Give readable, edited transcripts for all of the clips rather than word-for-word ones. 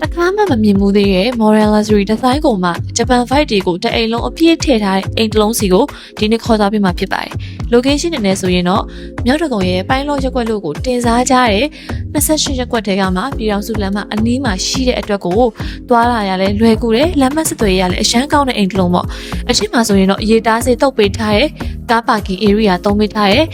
အခါမှမမြင်မှုသေးရဲ့ Modern Luxury Design ကိုမှ Japan Vibe တွေကိုတအိမ်လုံးအပြည့်ထည့်ထားတဲ့အိမ်တစ်လုံးစီကိုဒီနေ့ခေါ်သွားပြမှာဖြစ်ပါတယ်။ Location နဲ့ဆိုရင်တော့မြောက်တကုံရဲ့ပိုင်းလောရက်ကွက်လို့ကိုတင်စားကြတဲ့28ရက်ကွက်ထဲကမှပြည်တော်စုလမ်းမအနီးမှာရှိတဲ့အတွက်ကိုသွားလာရလဲလွယ်ကူတယ်လမ်းမဆက်သွယ်ရလဲအရှမ်းကောင်းတဲ့အိမ်တစ်လုံးပေါ့။အရှိမဆိုရင်တော့ရေတားစေတုတ်ပေးထားတဲ့ကားပါကင် area သုံးပေးထားတဲ့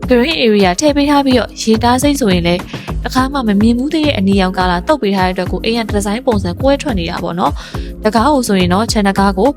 green area ထည့်ပေးထားပြီးတော့ရေတားစိတ်ဆိုရင်လည်းတစ်ခါမှမမြင်ဘူးသေးတဲ့အနီရောင်ကာလာတုတ်ပေးထားတဲ့အတွက်ကိုအိမ်ရဒီဇိုင်းပုံစံကွဲထွက်နေတာပေါ့နော်။တကားကိုဆိုရင်တော့ channel ကားကို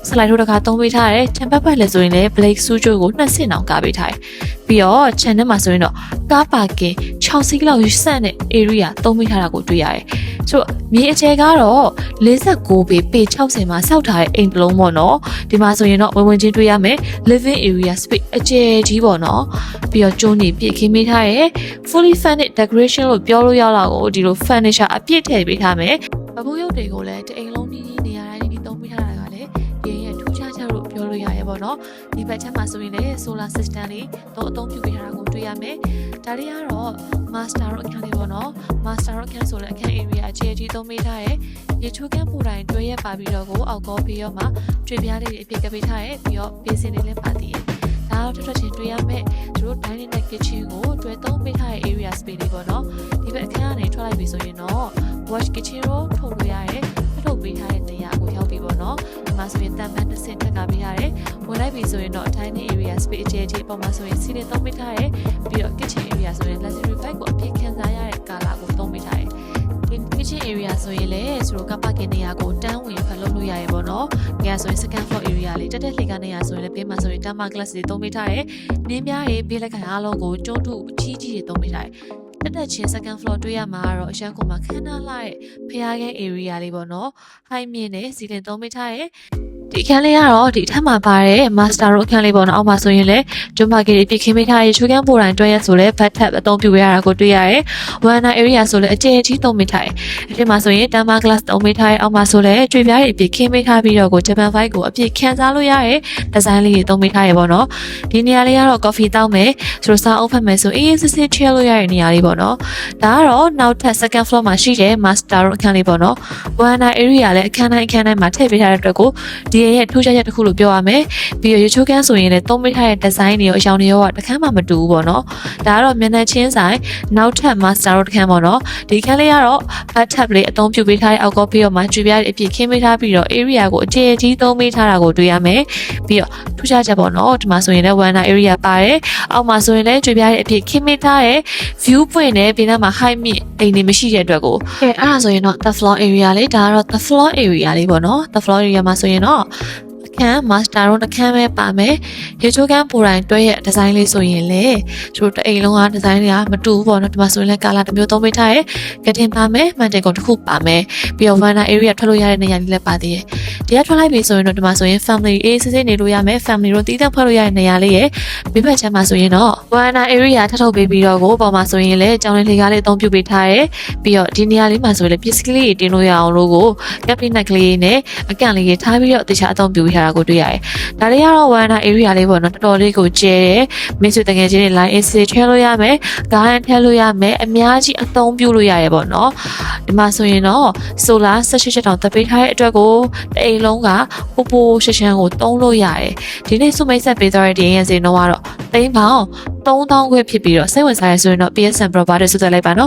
slide ထိုးတကားသုံးပေးထားတယ်။ ချန်ပတ်ပတ်လည်းဆိုရင်လည်း blake စူးချိုးကို2ဆင့်အောင်ကားပေးထားတယ်။ပြီးတော့ channel မှာဆိုရင်တော့ကားပါကင်6စီးလောက်ဆန့်တဲ့ area သုံးပေးထားတာကိုတွေ့ရတယ်။ဆိုတော့မြေအကျယ်ကတော့49ပေ60မှာစောက်ထားတဲ့အိမ်တစ်လုံးပေါ့နော်။ဒီမှာဆိုရင်တော့ဝင်ချင်းတွေ့ရမယ် living area space အကျယ်ကြီးပေါ့နော်။ပြီးတော့ကျုံးနေပြည့်ခင်းပေးထားတဲ့ fully furnished decoration လို့ပြောလို့ရတော့ကိုဒီလို furniture အပြည့်ထည့်ပေးထားမယ်။ဘဘုတ်ရုပ်တွေကိုလည်းတအိမ်လုံးနီးနေရာတိုင်းဒီသုံးပေးထားတာကလည်းဒီရဲ့ထူးခြားချက်လို့ပြောလို့ရရဲပေါ့နော်။ဒီဘက်ချက်မှာဆိုရင်လည်း solar system လေးတော့အသုံးပြုပေးထားတာကိုတွေ့ရမယ်။ဒါတွေကတော့ master အခန်းလေးပေါ့နော်။ master အခန်းဆိုလည်းအခန်း area အကျယ်ကြီးသုံးပေးထားရဲ့ရေချိုးကန်းပူတိုင်းတွဲရက်ပါပြီးတော့ကိုအောက်ကောပြီးတော့မှကျွေပြားလေးတွေအပြည့်ကပေးထားရဲ့ပြီးတော့ basin လေးလည်းပါသေးရဲ့။ဒါတော့ထွက်ချင်းတွေ့ရမယ်။တို့ dining နဲ့ kitchen ကိုတွဲသုံးပေးထားရဲ့ area space လေးပေါ့နော်။ဒီဘက်အခန်းကနေထွက်လိုက်ပြီဆိုရင်တော့ wash kitchen ကိုထုတ်လို့ရတယ်။ထုတ်ပေးထားတဲ့နေရာကိုရောက်ပြီပေါ့နော်။ဒီမှာဆိုရင်တန်ပန်းတစ်ဆင့်ထပ်ကပေးရတယ်။ဝင်လိုက်ပြီဆိုရင်တော့ dining area space အကျယ်ကြီးပုံမှာဆိုရင် ceiling သုံးပေးထားရဲ့ပြီးတော့ kitchen area ဆိုရင် luxury vibe ကိုအပြည့်ခံစားရတဲ့ကာလာကိုသုံးပေးထားရဲ့kitchen area ဆိုရင်လည်းဆိုတော့ကပ်ပါကင်နေရာကိုတန်းဝင်ဖတ်လုပ်လို့ရရပေါ့နော်။ငါဆိုရင် second floor area လေးတက်လှေကနေရာဆိုရင်လည်းဘေးမှာဆိုရင် thermal glass တွေသုံးပေးထားတယ်။နင်းပြားတွေဘေးလက်ခံအားလုံးကိုကျွန်းထုအကြီးကြီးတွေသုံးပေးထားတယ်။တက်ချင်း second floor တွေ့ရမှာကတော့အရှမ်းကုန်မှာခန်းနာလာတဲ့ဖျားခန်း area လေးပေါ့နော်။ high မြင့်နဲ့စီလင်သုံးပေးထားတယ်။ဒီအခန်းလေးကတော့ဒီထက်မှာပါတဲ့ master အခန်းလေးပေါ့နော်အောက်မှာဆိုရင်လည်းဂျွန်မာကီတွေပြည့်ခင်းပေးထားတဲ့ချိုးကန်းပိုတိုင်းတွဲရက်ဆိုလည်း bath tub အသုံးပြုရတာကိုတွေ့ရတယ်။ Warner area ဆိုလည်းအကျယ်ကြီးသုံးပေးထားတယ်။ဒီမှာဆိုရင် thermal glass သုံးပေးထားတဲ့အောက်မှာဆိုလည်းကျွေပြားတွေပြည့်ခင်းပေးထားပြီးတော့ကို Japan vibe ကိုအပြည့်ခံစားလို့ရတဲ့ design လေးတွေသုံးပေးထားရပေါ့နော်။ဒီနေရာလေးကတော့ coffee တောက်မယ်ဆိုတော့စာအုပ်ဖတ်မယ်ဆိုအေးစစ်စစ် chill လို့ရတဲ့နေရာလေးပေါ့နော်။ဒါကတော့နောက်ထပ် second floor မှာရှိတဲ့ master အခန်းလေးပေါ့နော်။ Warner area လည်းအခန်းတိုင်းမှာထည့်ပေးထားတဲ့အတွက်ကိုဒီရဲ့ထူးခြားချက်တစ်ခုလို့ပြောရမယ်ပြီးတော့ရေချိုးကန်းဆိုရင်လည်းသုံးပေးထားတဲ့ design တွေရောအရောင်တွေရောတခါမှမတူဘူးပေါ့နော်ဒါကတော့မျက်နှာချင်းဆိုင်နောက်ထပ် master တခန်းပေါ့နော်ဒီခန်းလေးကတော့ bath tub လေးအသုံးပြုပေးထားတဲ့အောက်ကောပြီးတော့မှကျွေပြားတွေအပြည့်ခင်းပေးထားပြီးတော့ area ကိုအကျယ်ကြီးသုံးပေးထားတာကိုတွေ့ရမယ်ပြီးတော့ထူးခြားချက်ပေါ့နော်ဒီမှာဆိုရင်လည်း Warner area ပါတယ်အောက်မှာဆိုရင်လည်းကျွေပြားတွေအပြည့်ခင်းပေးထားတဲ့ view point နဲ့ပြင်ထဲမှာ high မြင့်အိမ်တွေမရှိတဲ့အတွက်ကိုအဲ့ဒါဆိုရင်တော့ the floor area လေးဒါကတော့ the floor area လေးပေါ့နော် the floor area မှာဆိုရင်တော့ခန်း master တို့တစ်ခန်းပဲပါမယ်ရေချိုးကန်းပိုတိုင်းတွဲရဲ့ design လေးဆိုရင်လေတို့တအိမ်လုံးက design တွေကမတူဘူးပေါ့နော်ဒီမှာဆိုရင်လည်း color တစ်မျိုးသုံးပေးထားရဲ့ကတင်ပါမယ်မှန်တယ်ကုန်တစ်ခုပါမယ်ပြီးတော့ Warner area ထွက်လို့ရတဲ့နေရာလေးလည်းပါသေးတယ်ဒီကထွက်လိုက်ပြီဆိုရင်တော့ဒီမှာဆိုရင် family အေးစစ်စစ်နေလို့ရမယ် family တို့တည်တံ့ဖွဲ့လို့ရတဲ့နေရာလေးရဲ့ဘေးဘက်ချမ်းမှာဆိုရင်တော့ Warner area ထပ်ထုတ်ပေးပြီးတော့ကိုပေါ်မှာဆိုရင်လည်းကြောင်လေးကားလေးအသုံးပြုပေးထားရဲ့ပြီးတော့ဒီနေရာလေးမှာဆိုရင်လည်းပစ္စည်းလေးတွေတင်လို့ရအောင်လို့ကို cabinet ကလေးနဲ့အကန့်လေးတွေထားပြီးတော့တခြားအသုံးပြုထားတာကိုတွေ့ရတယ်။ဒါတွေကတော့ Warner area လေးပေါ့နော်တော်တော်လေးကိုကျဲတယ်။မင်းစုတကယ်ချင်း line AC ထည့်လို့ရမယ်။ garden ထည့်လို့ရမယ်။အများကြီးအသုံးပြုလို့ရတယ်ပေါ့နော်။ဒီမှာဆိုရင်တော့ solar 18ချက်တောင်တက်ပေးထားတဲ့အတွက်ကိုတအိမ်လုံးကပိုပိုရှရှမ်းကိုသုံးလို့ရတယ်။ဒီနေ့စုမိတ်ဆက်ပေးသွားတဲ့ဒီရင်စင်တော့ကတော့သိန်းပေါင်း3000ခွဲဖြစ်ပြီးတော့စိတ်ဝင်စားရဆိုရင်တော့ PSN Provider ဆုသက်လိုက်ပါနော်